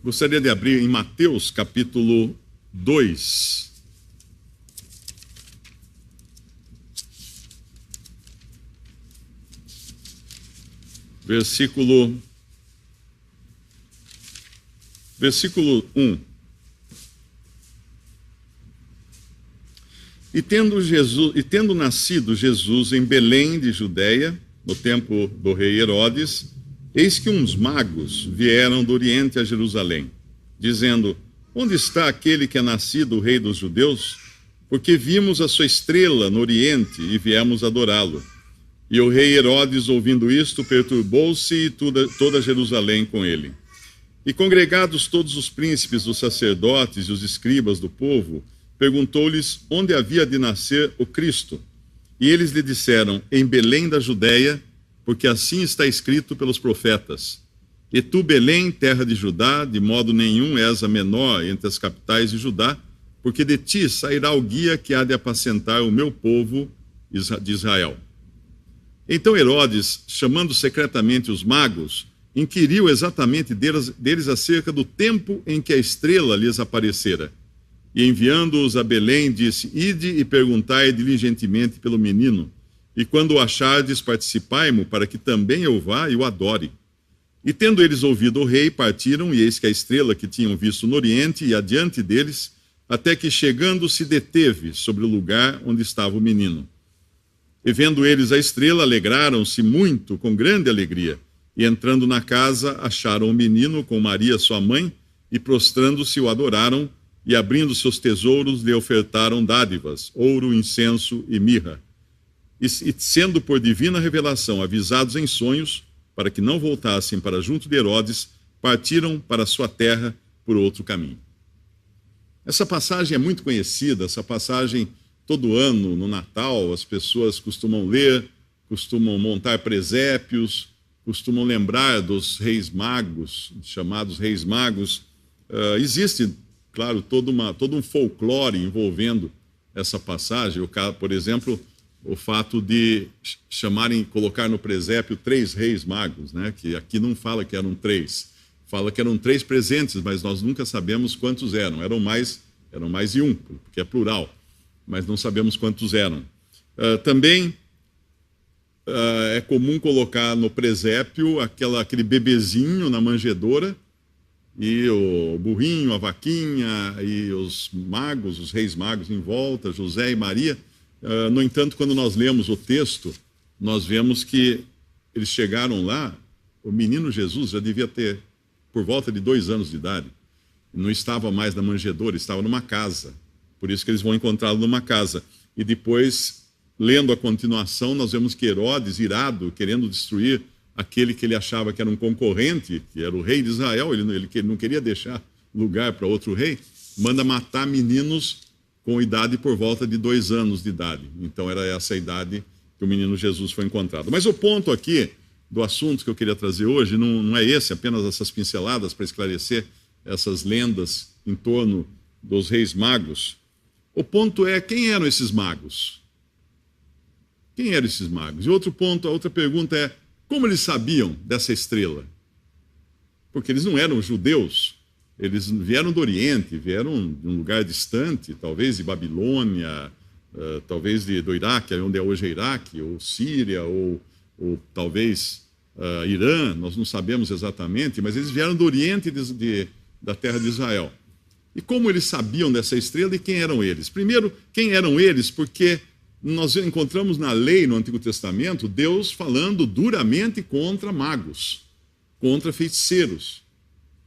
Gostaria de abrir em Mateus capítulo 2. Versículo 1. E tendo nascido Jesus em Belém de Judeia, no tempo do rei Herodes, eis que uns magos vieram do Oriente a Jerusalém, dizendo: onde está aquele que é nascido o rei dos judeus? Porque vimos a sua estrela no Oriente e viemos adorá-lo. E o rei Herodes, ouvindo isto, perturbou-se e toda Jerusalém com ele. E congregados todos os príncipes dos sacerdotes e os escribas do povo, perguntou-lhes onde havia de nascer o Cristo. E eles lhe disseram: em Belém da Judeia, porque assim está escrito pelos profetas: e tu, Belém, terra de Judá, de modo nenhum és a menor entre as capitais de Judá, porque de ti sairá o guia que há de apacentar o meu povo de Israel. Então Herodes, chamando secretamente os magos, inquiriu exatamente deles acerca do tempo em que a estrela lhes aparecera. E enviando-os a Belém, disse: ide e perguntai diligentemente pelo menino, e quando o achardes, participai-mo, para que também eu vá e o adore. E tendo eles ouvido o rei, partiram, e eis que a estrela que tinham visto no oriente ia adiante deles, até que chegando se deteve sobre o lugar onde estava o menino. E vendo eles a estrela, alegraram-se muito, com grande alegria. E entrando na casa, acharam o menino com Maria sua mãe, e prostrando-se o adoraram, e abrindo seus tesouros lhe ofertaram dádivas, ouro, incenso e mirra. E sendo por divina revelação avisados em sonhos, para que não voltassem para junto de Herodes, partiram para sua terra por outro caminho. Essa passagem é muito conhecida, essa passagem todo ano, no Natal, as pessoas costumam ler, costumam montar presépios, costumam lembrar dos reis magos, chamados reis magos. Existe, claro, todo um folclore envolvendo essa passagem. Por exemplo, o fato de colocar no presépio 3 reis magos, né? Que aqui não fala que eram 3, fala que eram 3 presentes, mas nós nunca sabemos quantos eram. Eram mais de um, porque é plural, mas não sabemos quantos eram. Também é comum colocar no presépio aquele bebezinho na manjedoura, e o burrinho, a vaquinha, e os magos, os reis magos em volta, José e Maria. No entanto, quando nós lemos o texto, nós vemos que eles chegaram lá, o menino Jesus já devia ter por volta de 2 anos de idade. Não estava mais na manjedoura, estava numa casa. Por isso que eles vão encontrá-lo numa casa. E depois, lendo a continuação, nós vemos que Herodes, irado, querendo destruir aquele que ele achava que era um concorrente, que era o rei de Israel, ele não queria deixar lugar para outro rei, manda matar meninos com idade por volta de 2 anos de idade. Então era essa a idade que o menino Jesus foi encontrado. Mas o ponto aqui do assunto que eu queria trazer hoje não é esse, apenas essas pinceladas para esclarecer essas lendas em torno dos reis magos. O ponto é: quem eram esses magos? Quem eram esses magos? E a outra pergunta é: como eles sabiam dessa estrela? Porque eles não eram judeus, eles vieram do Oriente, vieram de um lugar distante, talvez de Babilônia, talvez do Iraque, onde é hoje o Iraque, ou Síria, ou talvez Irã, nós não sabemos exatamente, mas eles vieram do Oriente da terra de Israel. E como eles sabiam dessa estrela e quem eram eles? Primeiro, quem eram eles? Porque nós encontramos na lei, no Antigo Testamento, Deus falando duramente contra magos, contra feiticeiros,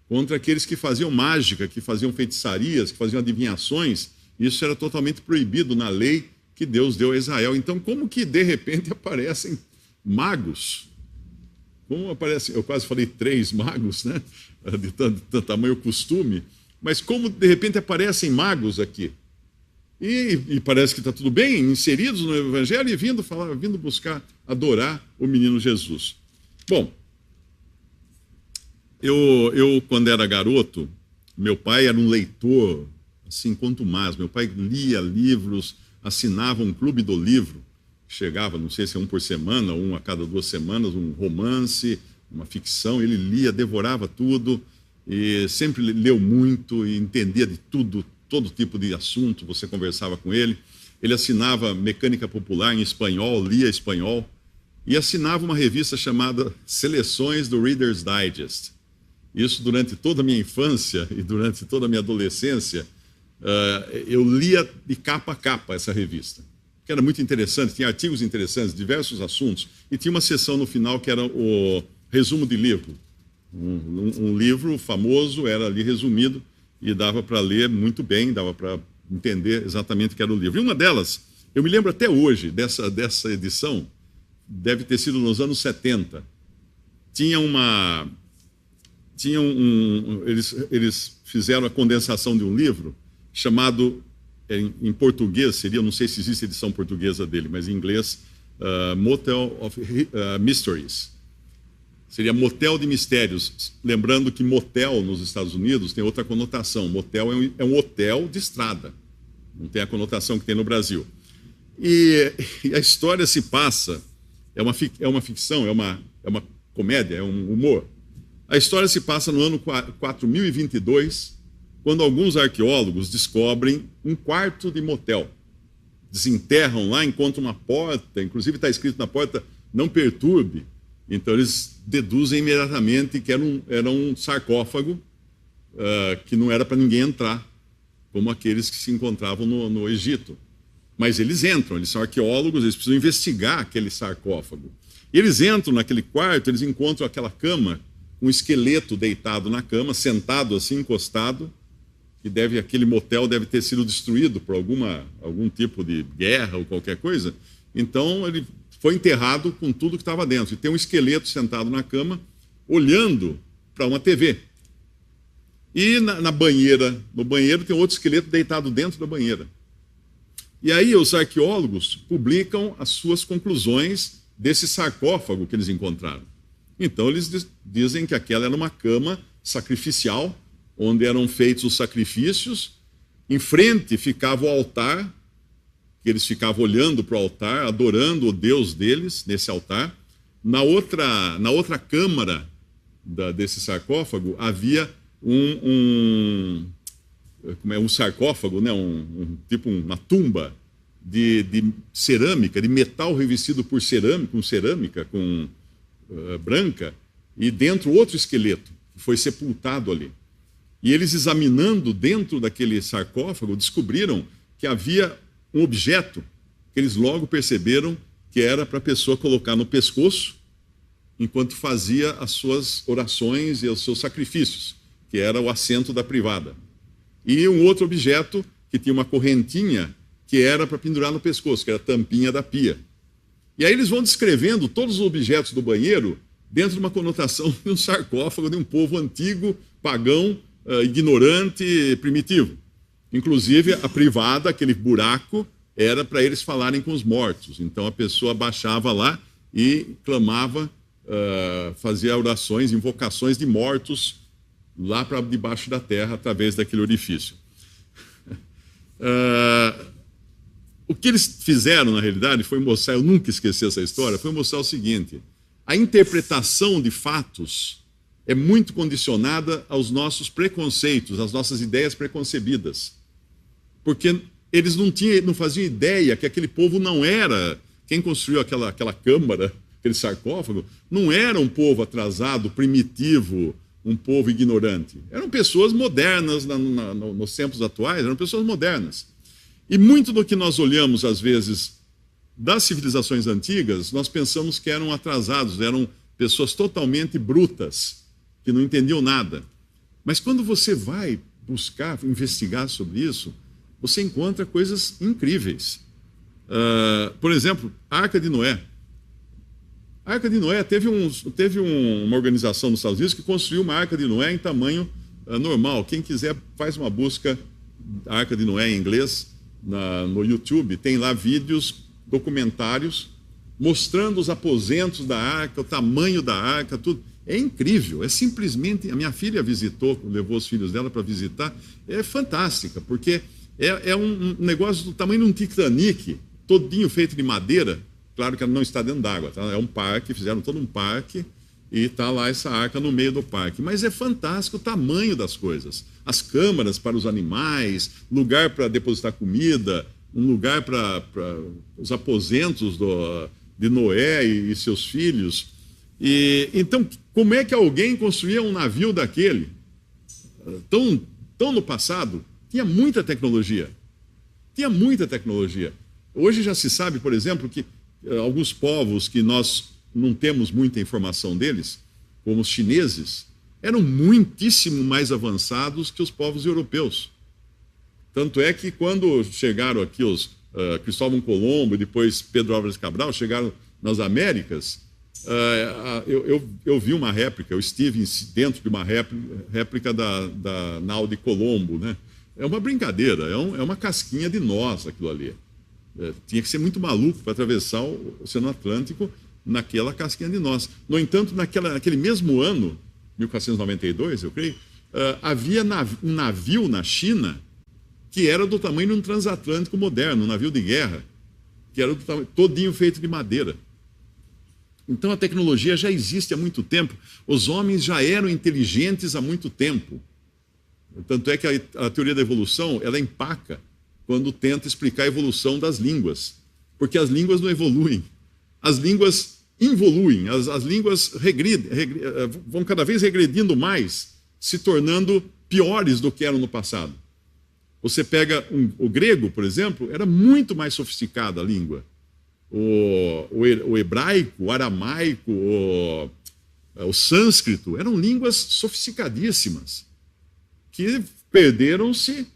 contra aqueles que faziam mágica, que faziam feitiçarias, que faziam adivinhações. Isso era totalmente proibido na lei que Deus deu a Israel. Então, como que de repente aparecem magos? Como aparecem, eu quase falei 3 magos, né? De tanto tamanho costume. Mas como de repente aparecem magos aqui? E parece que está tudo bem, inseridos no Evangelho e vindo buscar adorar o menino Jesus. Bom, eu quando era garoto, meu pai era um leitor, assim, contumaz. Meu pai lia livros, assinava um clube do livro, chegava, não sei se é um por semana, um a cada 2 semanas, um romance, uma ficção, ele lia, devorava tudo. e sempre leu muito e entendia de tudo, todo tipo de assunto, você conversava com ele. Ele assinava Mecânica Popular em espanhol, lia espanhol, e assinava uma revista chamada Seleções do Reader's Digest. Isso durante toda a minha infância e durante toda a minha adolescência, eu lia de capa a capa essa revista, que era muito interessante, tinha artigos interessantes, diversos assuntos, e tinha uma seção no final que era o resumo de livro. Um livro famoso era ali resumido e dava para ler muito bem, dava para entender exatamente o que era o livro. E uma delas, eu me lembro até hoje dessa edição, deve ter sido nos anos 70. Eles fizeram a condensação de um livro chamado, em português, seria, não sei se existe edição portuguesa dele, mas em inglês, Motel of Mysteries. Seria Motel de Mistérios. Lembrando que motel nos Estados Unidos tem outra conotação. Motel é um hotel de estrada. Não tem a conotação que tem no Brasil. E a história se passa, é uma ficção, é uma comédia, é um humor. A história se passa no ano 4022, quando alguns arqueólogos descobrem um quarto de motel. Desenterram lá, encontram uma porta, inclusive está escrito na porta, não perturbe. Então eles deduzem imediatamente que era um sarcófago que não era para ninguém entrar, como aqueles que se encontravam no Egito. Mas eles entram, eles são arqueólogos, eles precisam investigar aquele sarcófago. E eles entram naquele quarto, eles encontram aquela cama, um esqueleto deitado na cama, sentado assim, encostado, que aquele motel deve ter sido destruído por algum tipo de guerra ou qualquer coisa. Então ele foi enterrado com tudo que estava dentro. E tem um esqueleto sentado na cama, olhando para uma TV. E no banheiro tem outro esqueleto deitado dentro da banheira. E aí os arqueólogos publicam as suas conclusões desse sarcófago que eles encontraram. Então eles dizem que aquela era uma cama sacrificial, onde eram feitos os sacrifícios. Em frente ficava o altar, que eles ficavam olhando para o altar, adorando o Deus deles nesse altar. Na outra câmara desse sarcófago havia um sarcófago, né? Tipo uma tumba de cerâmica, de metal revestido com cerâmica branca, e dentro outro esqueleto que foi sepultado ali. E eles, examinando dentro daquele sarcófago, descobriram que havia um objeto que eles logo perceberam que era para a pessoa colocar no pescoço enquanto fazia as suas orações e os seus sacrifícios, que era o assento da privada. E um outro objeto que tinha uma correntinha que era para pendurar no pescoço, que era a tampinha da pia. E aí eles vão descrevendo todos os objetos do banheiro dentro de uma conotação de um sarcófago de um povo antigo, pagão, ignorante, primitivo. Inclusive, a privada, aquele buraco, era para eles falarem com os mortos. Então a pessoa baixava lá e clamava, fazia orações, invocações de mortos lá para debaixo da terra, através daquele orifício. O que eles fizeram, na realidade, foi mostrar, eu nunca esqueci essa história, foi mostrar o seguinte: a interpretação de fatos é muito condicionada aos nossos preconceitos, às nossas ideias preconcebidas. Porque eles não faziam ideia que aquele povo não era, quem construiu aquela câmara, aquele sarcófago, não era um povo atrasado, primitivo, um povo ignorante. Eram pessoas modernas, nos tempos atuais, eram pessoas modernas. E muito do que nós olhamos, às vezes, das civilizações antigas, nós pensamos que eram atrasados, eram pessoas totalmente brutas, que não entendiam nada. Mas quando você vai buscar, investigar sobre isso, você encontra coisas incríveis. Por exemplo, a Arca de Noé. A Arca de Noé teve uma organização nos Estados Unidos que construiu uma Arca de Noé em tamanho normal. Quem quiser, faz uma busca da Arca de Noé em inglês no YouTube. Tem lá vídeos, documentários, mostrando os aposentos da Arca, o tamanho da Arca, tudo. É incrível, é simplesmente... A minha filha visitou, levou os filhos dela para visitar. É fantástica, porque é um negócio do tamanho de um Titanic, todinho feito de madeira. Claro que ela não está dentro d'água, tá? É um parque, fizeram todo um parque, e está lá essa arca no meio do parque. Mas é fantástico o tamanho das coisas. As câmaras para os animais, lugar para depositar comida, um lugar para os aposentos de Noé e seus filhos. E então, como é que alguém construía um navio daquele? Tão no passado, tinha muita tecnologia. Tinha muita tecnologia. Hoje já se sabe, por exemplo, que alguns povos que nós não temos muita informação deles, como os chineses, eram muitíssimo mais avançados que os povos europeus. Tanto é que quando chegaram aqui os Cristóvão Colombo e depois Pedro Álvares Cabral, chegaram nas Américas, eu vi uma réplica, eu estive dentro de uma réplica da nau de Colombo, né? É uma brincadeira, é uma casquinha de nós aquilo ali. Tinha que ser muito maluco para atravessar o Oceano Atlântico naquela casquinha de nós. No entanto, naquele mesmo ano, 1492, eu creio, havia um navio na China que era do tamanho de um transatlântico moderno, um navio de guerra, que era todinho feito de madeira. Então a tecnologia já existe há muito tempo, os homens já eram inteligentes há muito tempo. Tanto é que a teoria da evolução, ela empaca quando tenta explicar a evolução das línguas, porque as línguas não evoluem, as línguas involuem, as línguas vão cada vez regredindo mais, se tornando piores do que eram no passado. Você pega o grego, por exemplo, era muito mais sofisticada a língua. O hebraico, o aramaico, o sânscrito, eram línguas sofisticadíssimas, que perderam-se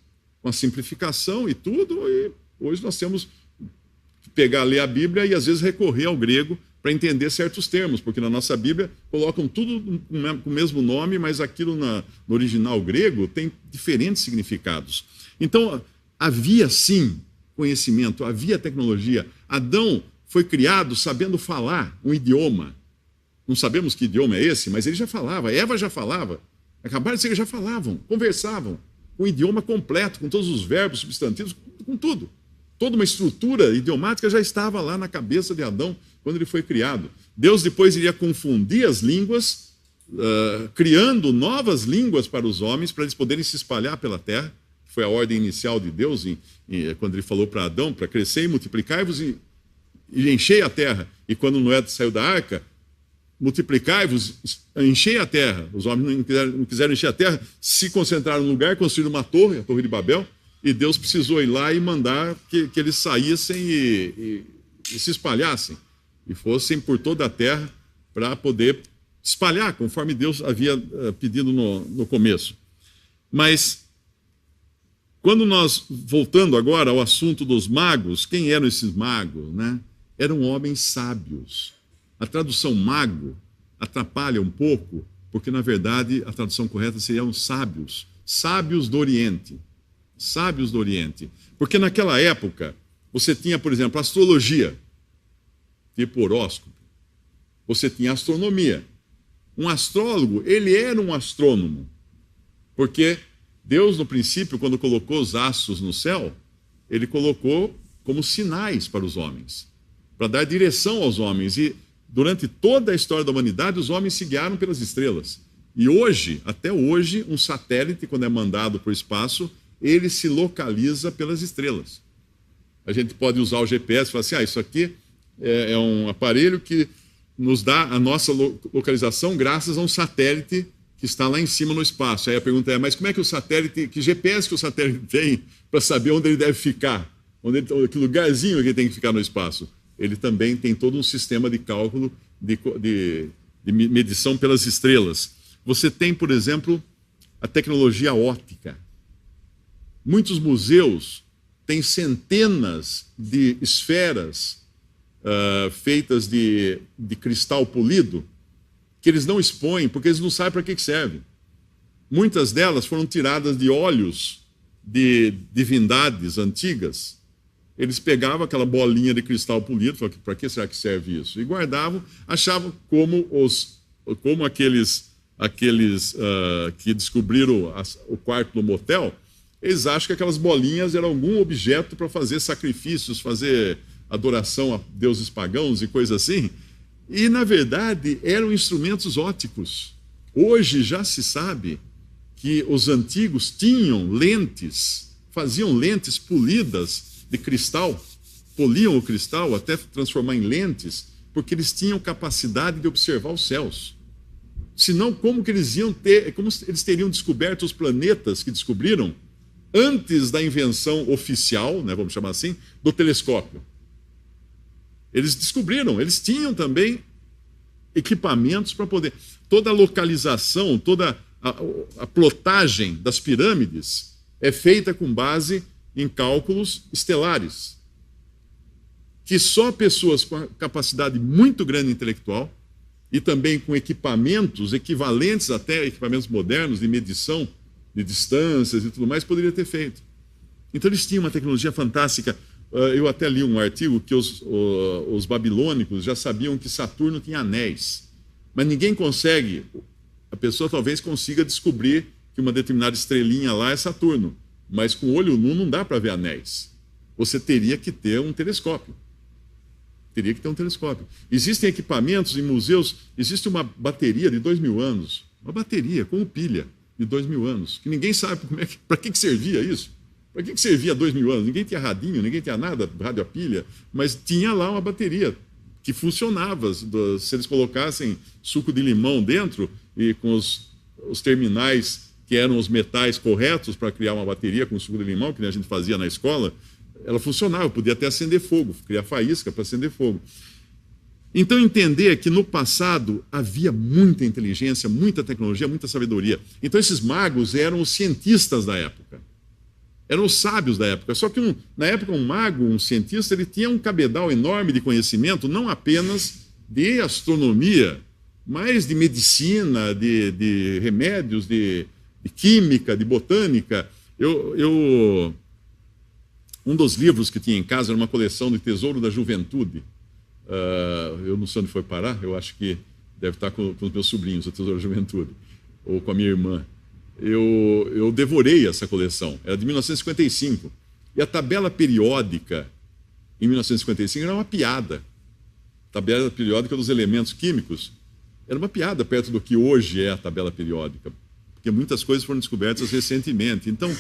com a simplificação e tudo, e hoje nós temos que ler a Bíblia e às vezes recorrer ao grego para entender certos termos, porque na nossa Bíblia colocam tudo com o mesmo nome, mas aquilo no original grego tem diferentes significados. Então, havia sim conhecimento, havia tecnologia. Adão foi criado sabendo falar um idioma. Não sabemos que idioma é esse, mas ele já falava, Eva já falava. Acabaram de dizer que já falavam, conversavam, com o idioma completo, com todos os verbos, substantivos, com tudo. Toda uma estrutura idiomática já estava lá na cabeça de Adão quando ele foi criado. Deus depois iria confundir as línguas, criando novas línguas para os homens, para eles poderem se espalhar pela terra. Foi a ordem inicial de Deus, quando ele falou para Adão, para crescer e multiplicar-vos e enchei a terra. E quando Noé saiu da arca, multiplicai-vos, enchei a terra. Os homens não quiseram encher a terra, se concentraram no lugar, construíram uma torre, a Torre de Babel, e Deus precisou ir lá e mandar que eles saíssem e se espalhassem, e fossem por toda a terra para poder espalhar, conforme Deus havia pedido no começo. Mas, quando nós, voltando agora ao assunto dos magos, quem eram esses magos, né? Eram homens sábios. A tradução mago atrapalha um pouco, porque, na verdade, a tradução correta seriam sábios. Sábios do Oriente. Sábios do Oriente. Porque naquela época, você tinha, por exemplo, astrologia, tipo horóscopo. Você tinha astronomia. Um astrólogo, ele era um astrônomo. Porque Deus, no princípio, quando colocou os astros no céu, ele colocou como sinais para os homens, para dar direção aos homens. E durante toda a história da humanidade, os homens se guiaram pelas estrelas. E hoje, até hoje, um satélite, quando é mandado para o espaço, ele se localiza pelas estrelas. A gente pode usar o GPS e falar assim, isso aqui é um aparelho que nos dá a nossa localização graças a um satélite que está lá em cima no espaço. Aí a pergunta é, mas como é que o satélite, que GPS que o satélite tem para saber onde ele deve ficar? Que lugarzinho que ele tem que ficar no espaço? Ele também tem todo um sistema de cálculo, de medição pelas estrelas. Você tem, por exemplo, a tecnologia óptica. Muitos museus têm centenas de esferas feitas de cristal polido, que eles não expõem, porque eles não sabem para que servem. Muitas delas foram tiradas de olhos de divindades antigas. Eles pegavam aquela bolinha de cristal polido, falavam, para que será que serve isso? E guardavam, achavam como aqueles que descobriram o quarto do motel, eles acham que aquelas bolinhas eram algum objeto para fazer sacrifícios, fazer adoração a deuses pagãos e coisas assim. E, na verdade, eram instrumentos ópticos. Hoje já se sabe que os antigos tinham lentes, faziam lentes polidas de cristal, poliam o cristal até transformar em lentes, porque eles tinham capacidade de observar os céus. Senão, como que eles iam ter, como eles teriam descoberto os planetas que descobriram antes da invenção oficial, né, vamos chamar assim, do telescópio? Eles descobriram, eles tinham também equipamentos para poder... Toda a localização, toda a plotagem das pirâmides é feita com base em cálculos estelares, que só pessoas com capacidade muito grande intelectual e também com equipamentos equivalentes até equipamentos modernos de medição de distâncias e tudo mais poderia ter feito. Então eles tinham uma tecnologia fantástica. Eu até li um artigo que os babilônicos já sabiam que Saturno tinha anéis, mas ninguém consegue, a pessoa talvez consiga descobrir que uma determinada estrelinha lá é Saturno, mas com o olho nu não dá para ver anéis. Você teria que ter um telescópio. Teria que ter um telescópio. Existem equipamentos em museus, existe uma bateria de 2000 anos, uma bateria com pilha de 2000 anos, que ninguém sabe para que servia isso. Para que servia 2000 anos? Ninguém tinha radinho, ninguém tinha nada, rádio a pilha, mas tinha lá uma bateria que funcionava. Se eles colocassem suco de limão dentro e com os terminais que eram os metais corretos para criar uma bateria com suco de limão, que a gente fazia na escola, ela funcionava, podia até acender fogo, criar faísca para acender fogo. Então, entender que no passado havia muita inteligência, muita tecnologia, muita sabedoria. Então, esses magos eram os cientistas da época. Eram os sábios da época. Só que, na época, um mago, um cientista, ele tinha um cabedal enorme de conhecimento, não apenas de astronomia, mas de medicina, de remédios, de química, de botânica. Um dos livros que tinha em casa era uma coleção de Tesouro da Juventude. Eu não sei onde foi parar, eu acho que deve estar com os meus sobrinhos, o Tesouro da Juventude, ou com a minha irmã. Eu devorei essa coleção, era de 1955. E a tabela periódica, em 1955, era uma piada. A tabela periódica dos elementos químicos era uma piada perto do que hoje é a tabela periódica, porque muitas coisas foram descobertas recentemente. Então,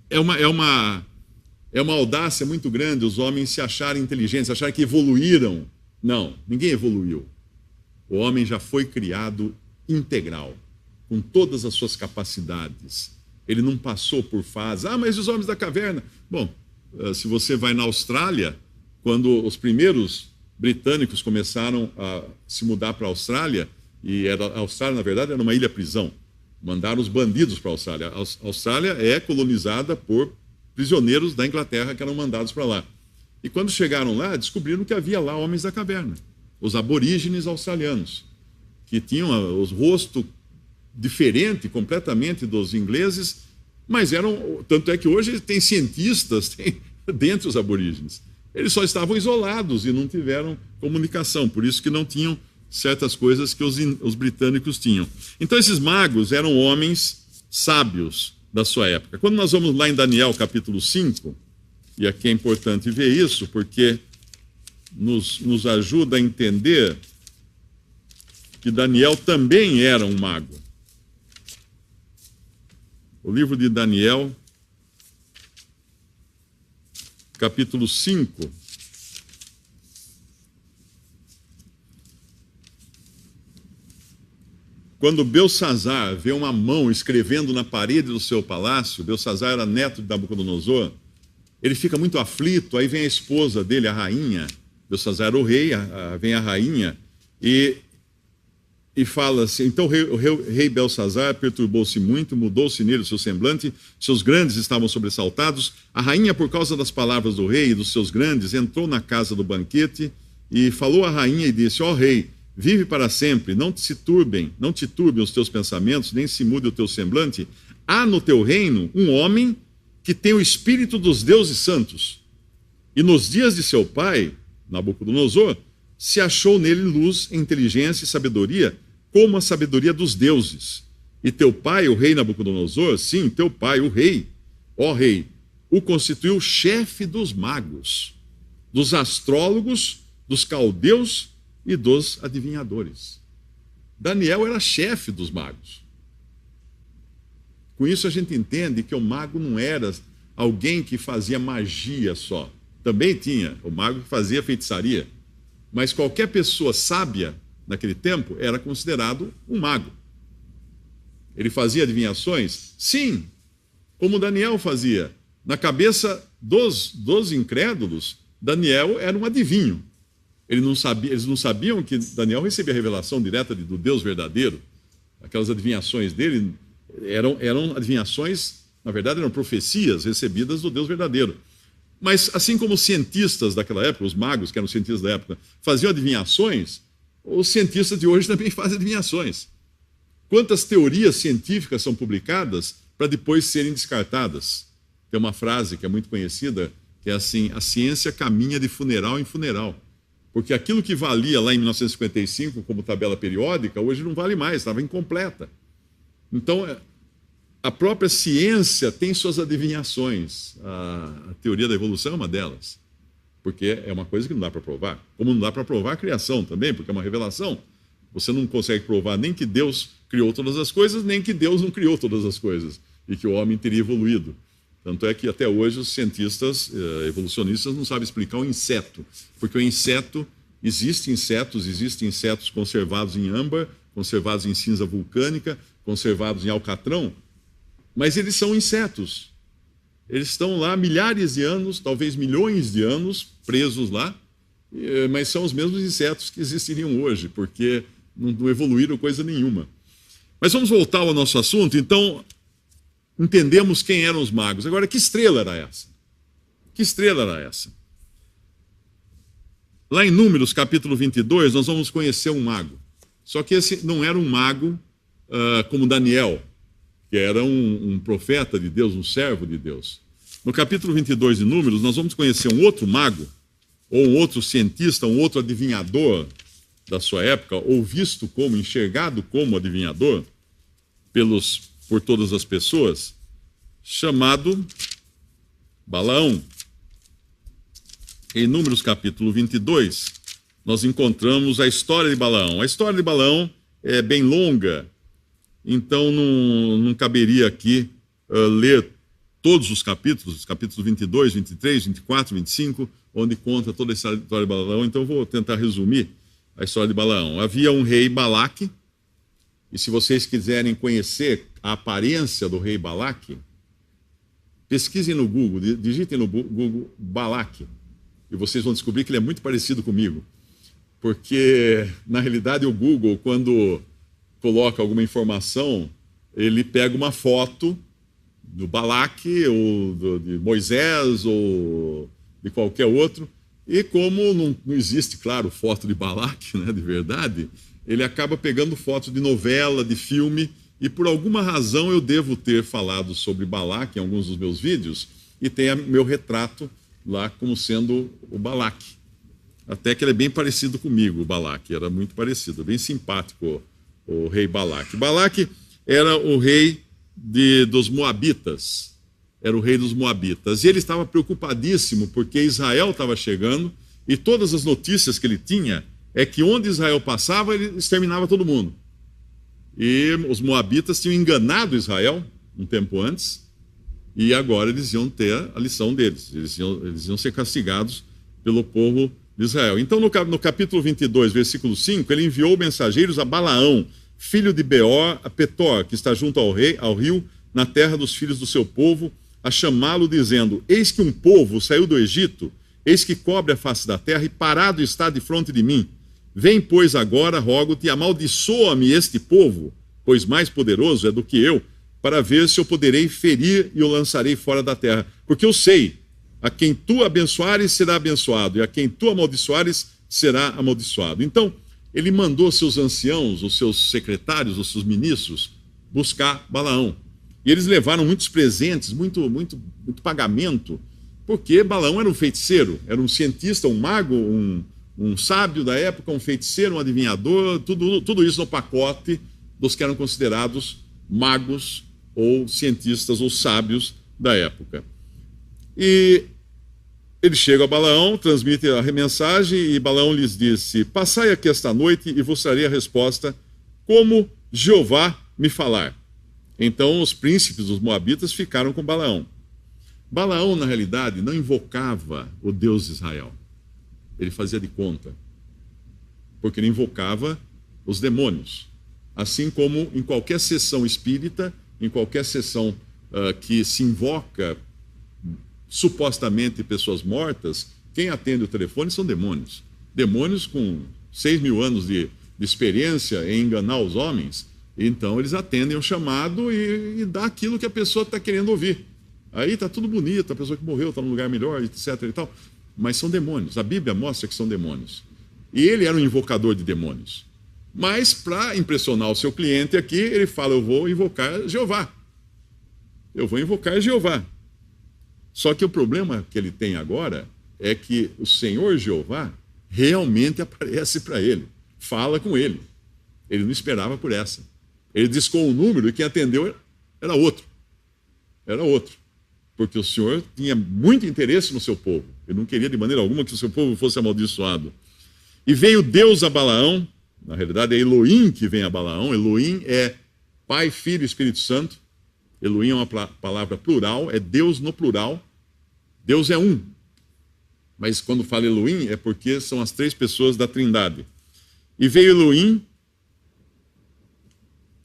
é uma audácia muito grande os homens se acharem inteligentes, acharem que evoluíram. Não, ninguém evoluiu. O homem já foi criado integral, com todas as suas capacidades. Ele não passou por fases. Mas os homens da caverna... Bom, se você vai na Austrália, quando os primeiros britânicos começaram a se mudar para a Austrália, a Austrália, na verdade, era uma ilha-prisão. Mandaram os bandidos para a Austrália. A Austrália é colonizada por prisioneiros da Inglaterra que eram mandados para lá. E quando chegaram lá, descobriram que havia lá homens da caverna, os aborígenes australianos, que tinham os rostos diferentes completamente dos ingleses, mas eram... Tanto é que hoje tem cientistas dentre os aborígenes. Eles só estavam isolados e não tiveram comunicação, por isso que não tinham certas coisas que os britânicos tinham. Então, esses magos eram homens sábios da sua época. Quando nós vamos lá em Daniel, capítulo 5, e aqui é importante ver isso, porque nos ajuda a entender que Daniel também era um mago. O livro de Daniel, capítulo 5. Quando Belsazzar vê uma mão escrevendo na parede do seu palácio, Belsazzar era neto de Nabucodonosor, ele fica muito aflito, aí vem a esposa dele, a rainha, Belsazzar era o rei, vem a rainha, e fala assim, então o rei Belsazzar perturbou-se muito, mudou-se nele o seu semblante, seus grandes estavam sobressaltados, a rainha, por causa das palavras do rei e dos seus grandes, entrou na casa do banquete e falou à rainha e disse, ó rei, vive para sempre, não te turbem os teus pensamentos, nem se mude o teu semblante. Há no teu reino um homem que tem o espírito dos deuses santos. E nos dias de seu pai, Nabucodonosor, se achou nele luz, inteligência e sabedoria, como a sabedoria dos deuses. E teu pai, o rei Nabucodonosor, sim, teu pai, o rei, ó rei, o constituiu chefe dos magos, dos astrólogos, dos caldeus e dos adivinhadores. Daniel era chefe dos magos. Com isso a gente entende que o mago não era alguém que fazia magia só. Também tinha o mago que fazia feitiçaria. Mas qualquer pessoa sábia naquele tempo era considerado um mago. Ele fazia adivinhações? Sim, como Daniel fazia. Na cabeça dos incrédulos, Daniel era um adivinho. Eles não sabiam que Daniel recebia a revelação direta do Deus verdadeiro. Aquelas adivinhações dele eram adivinhações, na verdade eram profecias recebidas do Deus verdadeiro. Mas assim como os cientistas daquela época, os magos que eram cientistas da época, faziam adivinhações, os cientistas de hoje também fazem adivinhações. Quantas teorias científicas são publicadas para depois serem descartadas? Tem uma frase que é muito conhecida, que é assim: a ciência caminha de funeral em funeral. Porque aquilo que valia lá em 1955 como tabela periódica, hoje não vale mais, estava incompleta. Então, a própria ciência tem suas adivinhações. A teoria da evolução é uma delas. Porque é uma coisa que não dá para provar. Como não dá para provar a criação também, porque é uma revelação. Você não consegue provar nem que Deus criou todas as coisas, nem que Deus não criou todas as coisas. E que o homem teria evoluído. Tanto é que até hoje os cientistas evolucionistas não sabem explicar o inseto. Porque o inseto, existem insetos conservados em âmbar, conservados em cinza vulcânica, conservados em alcatrão, mas eles são insetos. Eles estão lá milhares de anos, talvez milhões de anos, presos lá, mas são os mesmos insetos que existiriam hoje, porque não evoluíram coisa nenhuma. Mas vamos voltar ao nosso assunto. Então, entendemos quem eram os magos. Agora, que estrela era essa? Que estrela era essa? Lá em Números, capítulo 22, nós vamos conhecer um mago. Só que esse não era um mago como Daniel, que era um profeta de Deus, um servo de Deus. No capítulo 22 de Números, nós vamos conhecer um outro mago, ou um outro cientista, um outro adivinhador da sua época, ou visto como, enxergado como adivinhador por todas as pessoas, chamado Balaão. Em Números capítulo 22, nós encontramos a história de Balaão. A história de Balaão é bem longa, então não caberia aqui ler todos os capítulos 22, 23, 24, 25, onde conta toda a história de Balaão. Então eu vou tentar resumir a história de Balaão. Havia um rei Balaque, e se vocês quiserem conhecer a aparência do rei Balaque, pesquisem no Google, digitem no Google Balaque, e vocês vão descobrir que ele é muito parecido comigo. Porque, na realidade, o Google, quando coloca alguma informação, ele pega uma foto do Balaque, ou de Moisés, ou de qualquer outro, e como não existe, claro, foto de Balaque, né, de verdade, ele acaba pegando fotos de novela, de filme, e por alguma razão eu devo ter falado sobre Balaque em alguns dos meus vídeos, e tem meu retrato lá como sendo o Balaque. Até que ele é bem parecido comigo, o Balaque, era muito parecido, bem simpático o rei Balaque. Balaque era o rei dos Moabitas, era o rei dos Moabitas, e ele estava preocupadíssimo porque Israel estava chegando, e todas as notícias que ele tinha é que onde Israel passava, ele exterminava todo mundo. E os Moabitas tinham enganado Israel um tempo antes, e agora eles iam ter a lição deles, eles iam ser castigados pelo povo de Israel. Então, no capítulo 22, versículo 5, ele enviou mensageiros a Balaão, filho de Beor, a Petor, que está junto ao rio, na terra dos filhos do seu povo, a chamá-lo, dizendo: eis que um povo saiu do Egito, eis que cobre a face da terra, e parado está defronte de mim. Vem, pois, agora, rogo-te, amaldiçoa-me este povo, pois mais poderoso é do que eu, para ver se eu poderei ferir e o lançarei fora da terra. Porque eu sei, a quem tu abençoares será abençoado, e a quem tu amaldiçoares será amaldiçoado. Então, ele mandou seus anciãos, os seus secretários, os seus ministros, buscar Balaão. E eles levaram muitos presentes, muito pagamento, porque Balaão era um feiticeiro, era um cientista, um mago, um sábio da época, um feiticeiro, um adivinhador, tudo isso no pacote dos que eram considerados magos ou cientistas ou sábios da época. E Ele chega a Balaão, transmite a mensagem, e Balaão lhes disse: passai aqui esta noite e vos trarei a resposta, como Jeová me falar. Então os príncipes dos moabitas ficaram com Balaão. Balaão, na realidade, não invocava o Deus de Israel. Ele fazia de conta. Porque ele invocava os demônios. Assim como em qualquer sessão espírita, em qualquer sessão que se invoca supostamente pessoas mortas, quem atende o telefone são demônios. Demônios com 6.000 anos de experiência em enganar os homens. Então eles atendem o chamado e dá aquilo que a pessoa está querendo ouvir. Aí está tudo bonito, a pessoa que morreu está num lugar melhor, etc. e tal. Mas são demônios. A Bíblia mostra que são demônios. E ele era um invocador de demônios. Mas, para impressionar o seu cliente aqui, ele fala: eu vou invocar Jeová. Eu vou invocar Jeová. Só que o problema que ele tem agora é que o Senhor Jeová realmente aparece para ele. Fala com ele. Ele não esperava por essa. Ele discou um número e quem atendeu era outro. Era outro. Porque o Senhor tinha muito interesse no seu povo. Ele não queria de maneira alguma que o seu povo fosse amaldiçoado. E veio Deus a Balaão. Na realidade é Elohim que vem a Balaão. Elohim é Pai, Filho e Espírito Santo. Elohim é uma palavra plural, é Deus no plural. Deus é um. Mas quando fala Elohim é porque são as três pessoas da Trindade. E veio Elohim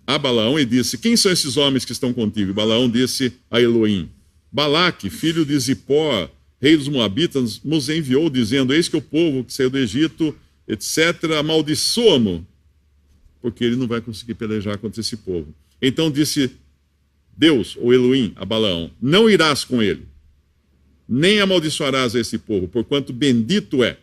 a Balaão e disse: quem são esses homens que estão contigo? E Balaão disse a Elohim: Balaque, filho de Zippor, rei dos Moabitas, nos enviou, dizendo: eis que o povo que saiu do Egito, etc., amaldiçoa-mo, porque ele não vai conseguir pelejar contra esse povo. Então disse Deus, ou Elohim, a Balaão: não irás com ele, nem amaldiçoarás a esse povo, porquanto bendito é.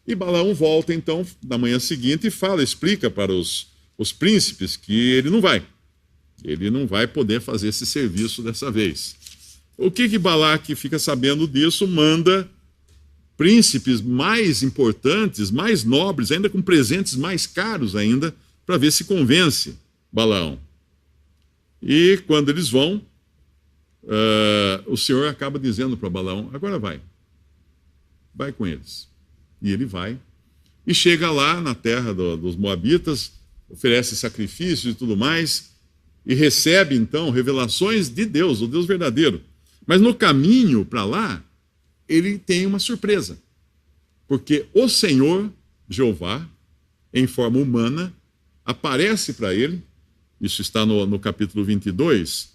E Balaão volta, então, na manhã seguinte, e explica para os príncipes que ele não vai poder fazer esse serviço dessa vez. O que Balaque fica sabendo disso? Manda príncipes mais importantes, mais nobres, ainda com presentes mais caros ainda, para ver se convence Balaão. E quando eles vão, o Senhor acaba dizendo para Balaão: agora vai com eles. E ele vai, e chega lá na terra dos Moabitas, oferece sacrifícios e tudo mais, e recebe então revelações de Deus, o Deus verdadeiro. Mas no caminho para lá, ele tem uma surpresa, porque o Senhor, Jeová, em forma humana, aparece para ele. Isso está no capítulo 22,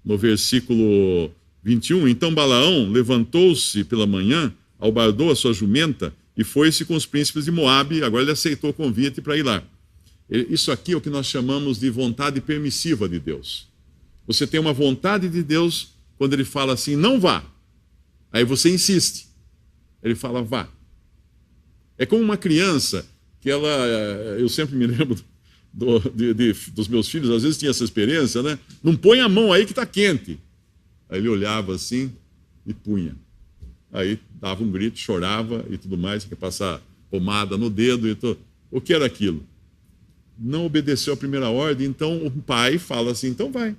no versículo 21. Então Balaão levantou-se pela manhã, albardou a sua jumenta e foi-se com os príncipes de Moabe. Agora ele aceitou o convite para ir lá. Isso aqui é o que nós chamamos de vontade permissiva de Deus. Você tem uma vontade de Deus quando ele fala assim: não vá. Aí você insiste. Ele fala: vá. É como uma criança que eu sempre me lembro dos meus filhos, às vezes tinha essa experiência, né? Não põe a mão aí que está quente. Aí ele olhava assim e punha. Aí dava um grito, chorava e tudo mais, quer passar pomada no dedo e tudo. O que era aquilo? Não obedeceu a primeira ordem, então o pai fala assim: então vai,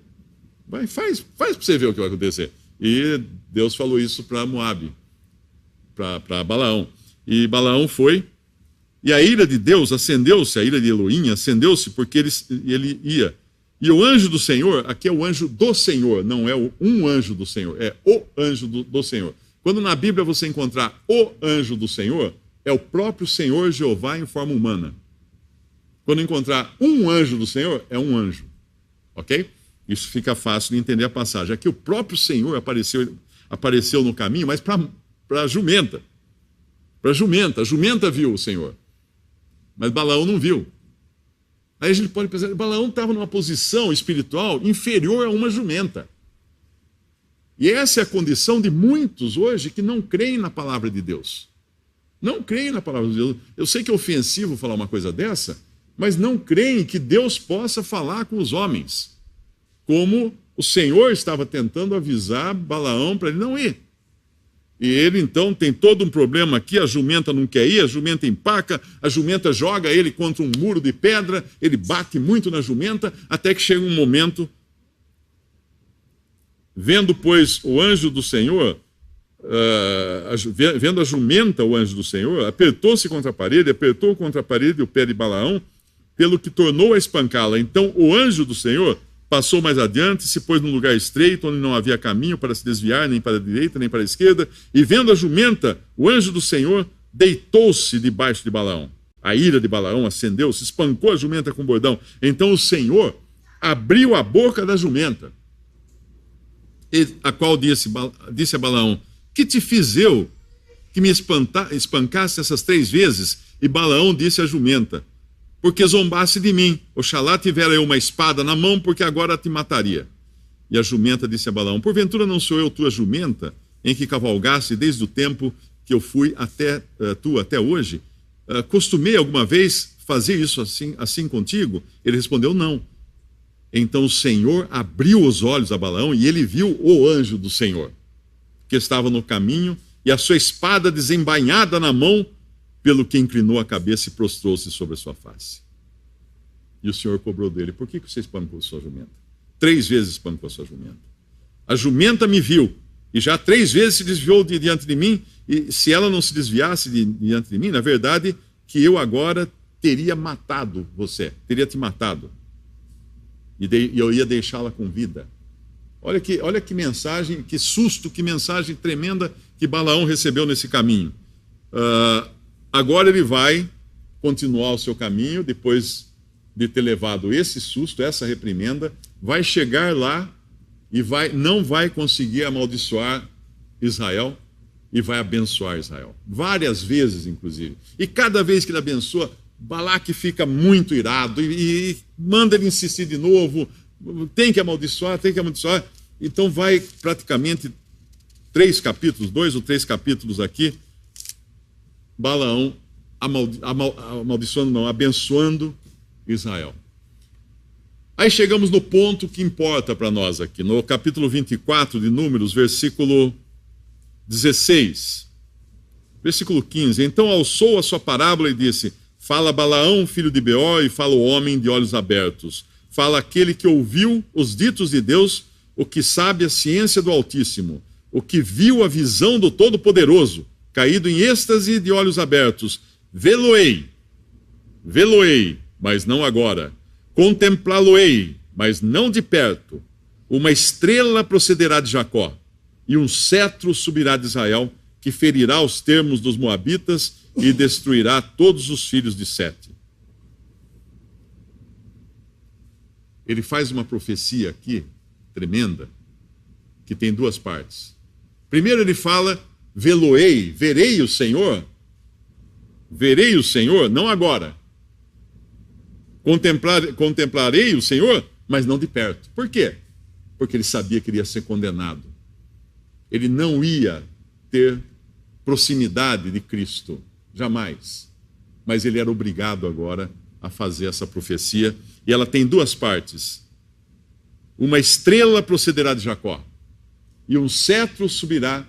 faz para você ver o que vai acontecer. E Deus falou isso para Moabe, para Balaão. E Balaão foi, e a ira de Deus acendeu-se, a ira de Elohim acendeu-se, porque ele ia. E o anjo do Senhor, aqui é o anjo do Senhor, não é um anjo do Senhor, é o anjo do Senhor. Quando na Bíblia você encontrar o anjo do Senhor, é o próprio Senhor Jeová em forma humana. Quando encontrar um anjo do Senhor, é um anjo. Ok? Isso fica fácil de entender a passagem. Aqui o próprio Senhor apareceu no caminho, mas para a jumenta. Para a jumenta viu o Senhor. Mas Balaão não viu. Aí a gente pode pensar: Balaão estava numa posição espiritual inferior a uma jumenta. E essa é a condição de muitos hoje que não creem na palavra de Deus. Não creem na palavra de Deus. Eu sei que é ofensivo falar uma coisa dessa, mas não creem que Deus possa falar com os homens, como o Senhor estava tentando avisar Balaão para ele não ir. E ele então tem todo um problema aqui: a jumenta não quer ir, a jumenta empaca, a jumenta joga ele contra um muro de pedra, ele bate muito na jumenta, até que chega um momento, vendo, pois, o anjo do Senhor, vendo a jumenta, o anjo do Senhor, apertou-se contra a parede o pé de Balaão, pelo que tornou a espancá-la. Então o anjo do Senhor passou mais adiante, se pôs num lugar estreito, onde não havia caminho para se desviar, nem para a direita, nem para a esquerda, e vendo a jumenta, o anjo do Senhor deitou-se debaixo de Balaão. A ira de Balaão acendeu, se espancou a jumenta com o bordão. Então o Senhor abriu a boca da jumenta, a qual disse a Balaão: que te fiz eu que me espancasse essas 3 vezes? E Balaão disse à jumenta: porque zombasse de mim, oxalá tivera eu uma espada na mão, porque agora te mataria. E a jumenta disse a Balaão: porventura não sou eu tua jumenta, em que cavalgaste desde o tempo que eu fui até hoje? Costumei alguma vez fazer isso assim contigo? Ele respondeu: não. Então o Senhor abriu os olhos a Balaão, e ele viu o anjo do Senhor, que estava no caminho, e a sua espada desembainhada na mão, pelo que inclinou a cabeça e prostrou-se sobre a sua face. E o Senhor cobrou dele: por que você espancou a sua jumenta? 3 vezes espancou a sua jumenta. A jumenta me viu, e já 3 vezes se desviou diante de mim, e se ela não se desviasse diante de mim, na verdade, que eu agora teria matado você, teria te matado, e eu ia deixá-la com vida. Olha que mensagem, que susto, que mensagem tremenda que Balaão recebeu nesse caminho. Agora ele vai continuar o seu caminho, depois de ter levado esse susto, essa reprimenda, vai chegar lá e não vai conseguir amaldiçoar Israel e vai abençoar Israel. Várias vezes, inclusive. E cada vez que ele abençoa, Balaque fica muito irado e manda ele insistir de novo: tem que amaldiçoar. Então vai praticamente 3 capítulos, 2 ou 3 capítulos aqui, Balaão abençoando Israel. Aí chegamos no ponto que importa para nós aqui, no capítulo 24 de Números, versículo 16. Versículo 15. Então alçou a sua parábola e disse: fala Balaão, filho de Beor, e fala o homem de olhos abertos. Fala aquele que ouviu os ditos de Deus, o que sabe a ciência do Altíssimo, o que viu a visão do Todo-Poderoso, caído em êxtase de olhos abertos. Vê-lo-ei, mas não agora. Contemplá-lo-ei, mas não de perto. Uma estrela procederá de Jacó, e um cetro subirá de Israel, que ferirá os termos dos moabitas e destruirá todos os filhos de Sete. Ele faz uma profecia aqui, tremenda, que tem 2 partes. Primeiro ele fala: vê-lo-ei, verei o Senhor, não agora. Contemplarei o Senhor, mas não de perto. Por quê? Porque ele sabia que ele ia ser condenado. Ele não ia ter proximidade de Cristo, jamais. Mas ele era obrigado agora a fazer essa profecia, e ela tem 2 partes. Uma estrela procederá de Jacó, e um cetro subirá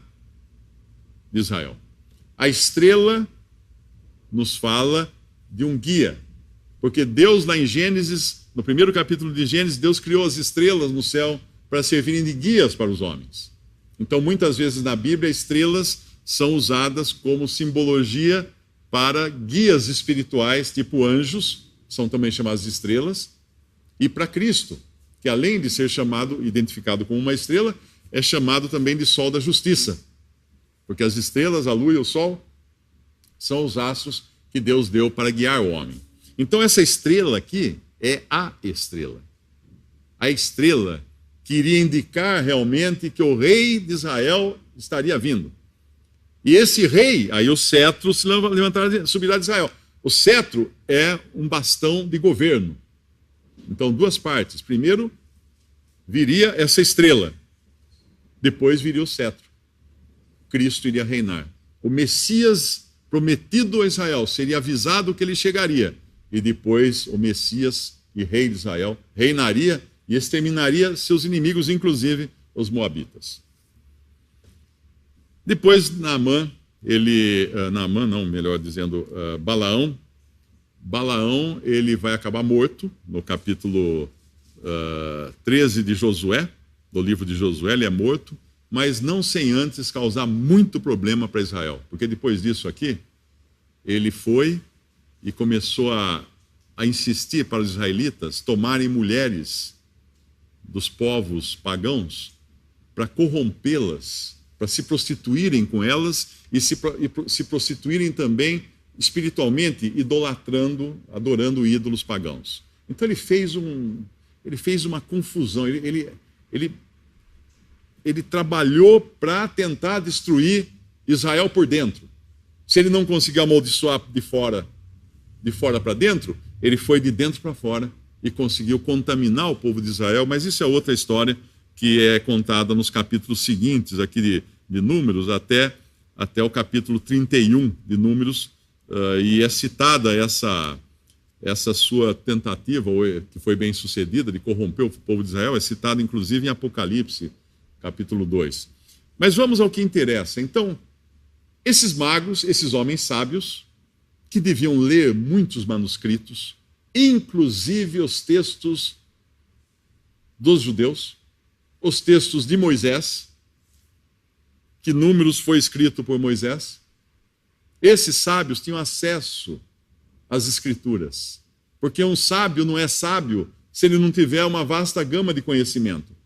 de Israel. A estrela nos fala de um guia, porque Deus, lá em Gênesis, no primeiro capítulo de Gênesis, Deus criou as estrelas no céu para servirem de guias para os homens. Então, muitas vezes na Bíblia, estrelas são usadas como simbologia para guias espirituais, tipo anjos, são também chamados de estrelas, e para Cristo, que além de ser identificado como uma estrela, é chamado também de sol da justiça, porque as estrelas, a lua e o sol, são os astros que Deus deu para guiar o homem. Então essa estrela aqui é a estrela. A estrela que iria indicar realmente que o rei de Israel estaria vindo. E esse rei, aí o cetro se levantará, subirá de Israel. O cetro é um bastão de governo. Então 2 partes. Primeiro viria essa estrela. Depois viria o cetro. Cristo iria reinar. O Messias prometido a Israel seria avisado que ele chegaria. E depois o Messias e rei de Israel reinaria e exterminaria seus inimigos, inclusive os moabitas. Depois Balaão, ele vai acabar morto no capítulo 13 de Josué, do livro de Josué, ele é morto, mas não sem antes causar muito problema para Israel. Porque depois disso aqui, ele foi e começou a insistir para os israelitas tomarem mulheres dos povos pagãos para corrompê-las, para se prostituírem com elas e se prostituírem também espiritualmente, idolatrando, adorando ídolos pagãos. Então ele fez uma confusão, ele trabalhou para tentar destruir Israel por dentro. Se ele não conseguiu amaldiçoar de fora para dentro, ele foi de dentro para fora e conseguiu contaminar o povo de Israel, mas isso é outra história que é contada nos capítulos seguintes aqui de Números, até o capítulo 31 de Números, e é citada essa sua tentativa, que foi bem sucedida, de corromper o povo de Israel, é citada inclusive em Apocalipse, capítulo 2. Mas vamos ao que interessa. Então, esses magos, esses homens sábios, que deviam ler muitos manuscritos, inclusive os textos dos judeus, os textos de Moisés, que Números foi escrito por Moisés. Esses sábios tinham acesso às escrituras, porque um sábio não é sábio se ele não tiver uma vasta gama de conhecimento.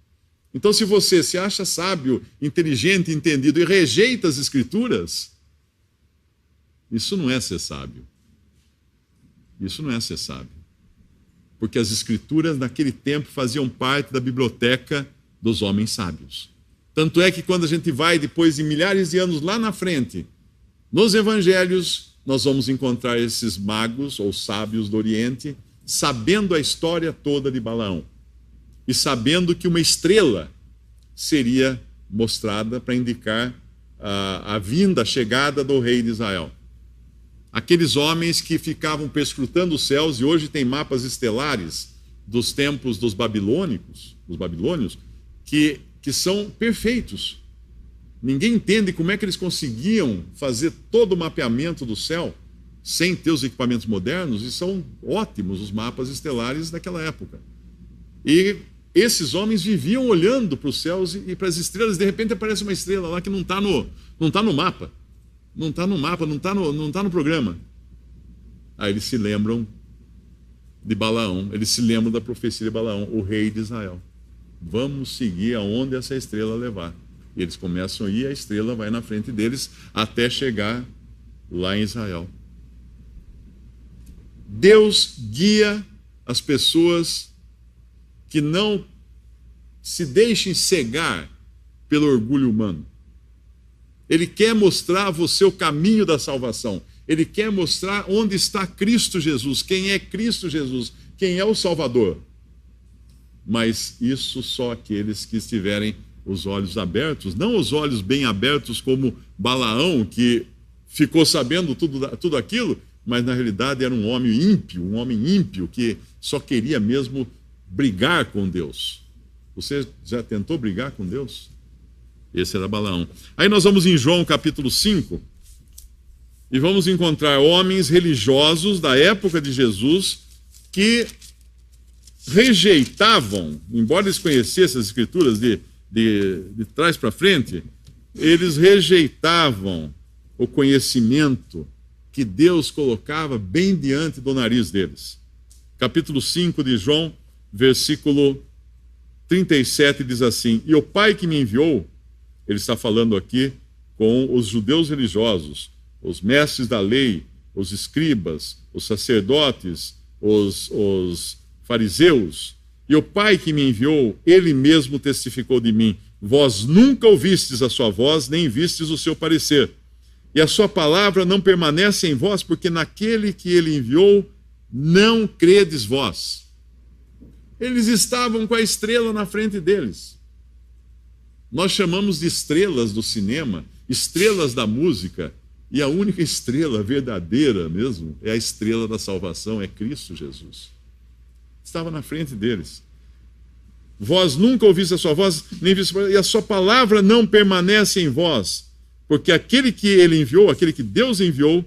Então, se você se acha sábio, inteligente, entendido e rejeita as escrituras, isso não é ser sábio. Isso não é ser sábio. Porque as escrituras naquele tempo faziam parte da biblioteca dos homens sábios. Tanto é que quando a gente vai, depois de milhares de anos lá na frente, nos evangelhos, nós vamos encontrar esses magos ou sábios do Oriente, sabendo a história toda de Balaão. E sabendo que uma estrela seria mostrada para indicar a vinda, a chegada do rei de Israel. Aqueles homens que ficavam perscrutando os céus, e hoje tem mapas estelares dos tempos dos babilônios, que são perfeitos. Ninguém entende como é que eles conseguiam fazer todo o mapeamento do céu sem ter os equipamentos modernos, e são ótimos os mapas estelares daquela época. E esses homens viviam olhando para os céus e para as estrelas, de repente aparece uma estrela lá que não está no mapa. Não está no mapa, não está no programa. Aí eles se lembram de Balaão, eles se lembram da profecia de Balaão, o rei de Israel. Vamos seguir aonde essa estrela levar. E eles começam a ir, a estrela vai na frente deles até chegar lá em Israel. Deus guia as pessoas que não se deixem cegar pelo orgulho humano. Ele quer mostrar a você o caminho da salvação. Ele quer mostrar onde está Cristo Jesus, quem é Cristo Jesus, quem é o Salvador. Mas isso só aqueles que estiverem os olhos abertos, não os olhos bem abertos como Balaão, que ficou sabendo tudo aquilo, mas na realidade era um homem ímpio que só queria mesmo brigar com Deus. Você já tentou brigar com Deus? Esse era Balaão. Aí nós vamos em João capítulo 5 e vamos encontrar homens religiosos da época de Jesus que rejeitavam, embora eles conhecessem as escrituras de trás para frente, eles rejeitavam o conhecimento que Deus colocava bem diante do nariz deles. Capítulo 5 de João, versículo 37 diz assim: e o Pai que me enviou, ele está falando aqui com os judeus religiosos, os mestres da lei, os escribas, os sacerdotes, os fariseus. E o Pai que me enviou, ele mesmo testificou de mim. Vós nunca ouvistes a sua voz, nem vistes o seu parecer. E a sua palavra não permanece em vós, porque naquele que ele enviou, não credes vós. Eles estavam com a estrela na frente deles. Nós chamamos de estrelas do cinema, estrelas da música, e a única estrela verdadeira mesmo é a estrela da salvação, é Cristo Jesus. Estava na frente deles. Vós nunca ouvistes a sua voz, nem vistes, e a sua palavra não permanece em vós, porque aquele que ele enviou, aquele que Deus enviou,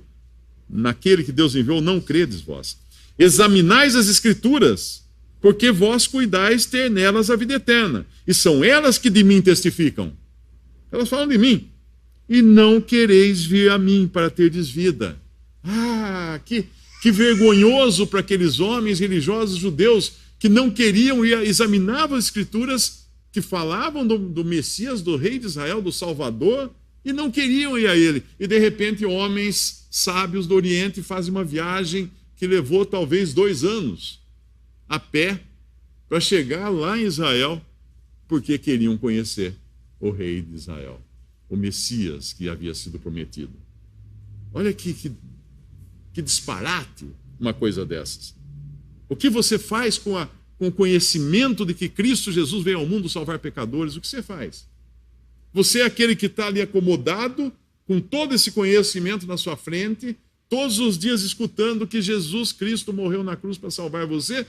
naquele que Deus enviou, não credes vós. Examinais as Escrituras, porque vós cuidais ter nelas a vida eterna, e são elas que de mim testificam. Elas falam de mim. E não quereis vir a mim para terdes vida. Ah, que vergonhoso para aqueles homens religiosos judeus que não queriam ir examinar as Escrituras que falavam do Messias, do Rei de Israel, do Salvador, e não queriam ir a ele. E de repente homens sábios do Oriente fazem uma viagem que levou talvez 2 anos a pé para chegar lá em Israel, porque queriam conhecer o Rei de Israel, o Messias que havia sido prometido. Olha que disparate uma coisa dessas. O que você faz com o conhecimento de que Cristo Jesus veio ao mundo salvar pecadores? O que você faz? Você é aquele que está ali acomodado, com todo esse conhecimento na sua frente, todos os dias escutando que Jesus Cristo morreu na cruz para salvar você?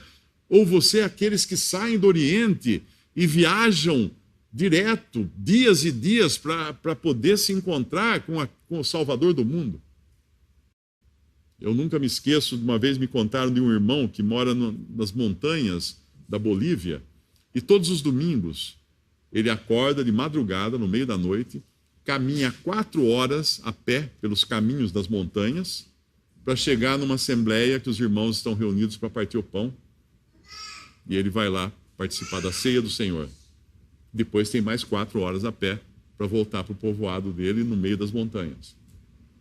Ou você é aqueles que saem do Oriente e viajam direto, dias e dias, para poder se encontrar com o Salvador do mundo? Eu nunca me esqueço, de uma vez me contaram de um irmão que mora nas montanhas da Bolívia, e todos os domingos ele acorda de madrugada, no meio da noite, caminha 4 horas a pé pelos caminhos das montanhas, para chegar numa assembleia que os irmãos estão reunidos para partir o pão, e ele vai lá participar da ceia do Senhor. Depois tem mais 4 horas a pé para voltar para o povoado dele no meio das montanhas.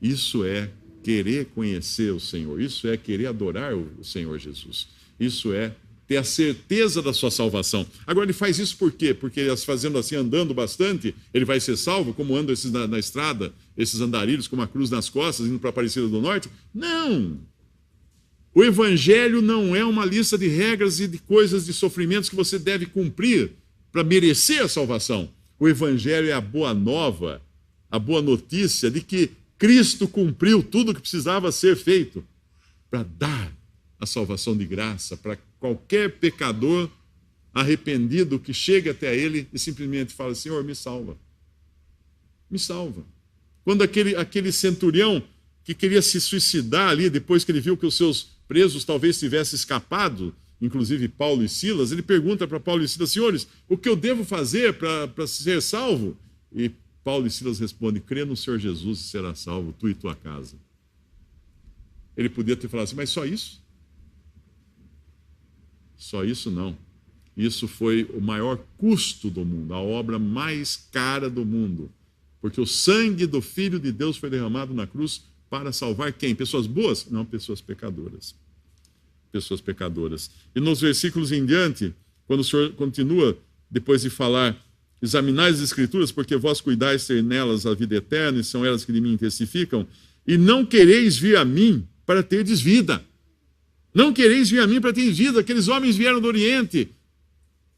Isso é querer conhecer o Senhor, isso é querer adorar o Senhor Jesus, isso é ter a certeza da sua salvação. Agora ele faz isso por quê? Porque fazendo assim, andando bastante, ele vai ser salvo, como andam esses na estrada, esses andarilhos com uma cruz nas costas, indo para a Aparecida do Norte? Não! O Evangelho não é uma lista de regras e de coisas, de sofrimentos que você deve cumprir para merecer a salvação. O Evangelho é a boa nova, a boa notícia de que Cristo cumpriu tudo o que precisava ser feito para dar a salvação de graça para qualquer pecador arrependido que chegue até ele e simplesmente fala: Senhor, me salva. Me salva. Quando aquele centurião que queria se suicidar ali, depois que ele viu que os seus presos talvez tivessem escapado, inclusive Paulo e Silas, ele pergunta para Paulo e Silas: senhores, o que eu devo fazer para ser salvo? E Paulo e Silas respondem: crê no Senhor Jesus e será salvo, tu e tua casa. Ele podia ter falado assim: mas só isso? Só isso não. Isso foi o maior custo do mundo, a obra mais cara do mundo. Porque o sangue do Filho de Deus foi derramado na cruz para salvar quem? Pessoas boas? Não, pessoas pecadoras. Pessoas pecadoras. E nos versículos em diante, quando o Senhor continua, depois de falar: examinai as Escrituras, porque vós cuidais ter nelas a vida eterna, e são elas que de mim testificam, e não quereis vir a mim para terdes vida. Não quereis vir a mim para terdes vida. Aqueles homens vieram do Oriente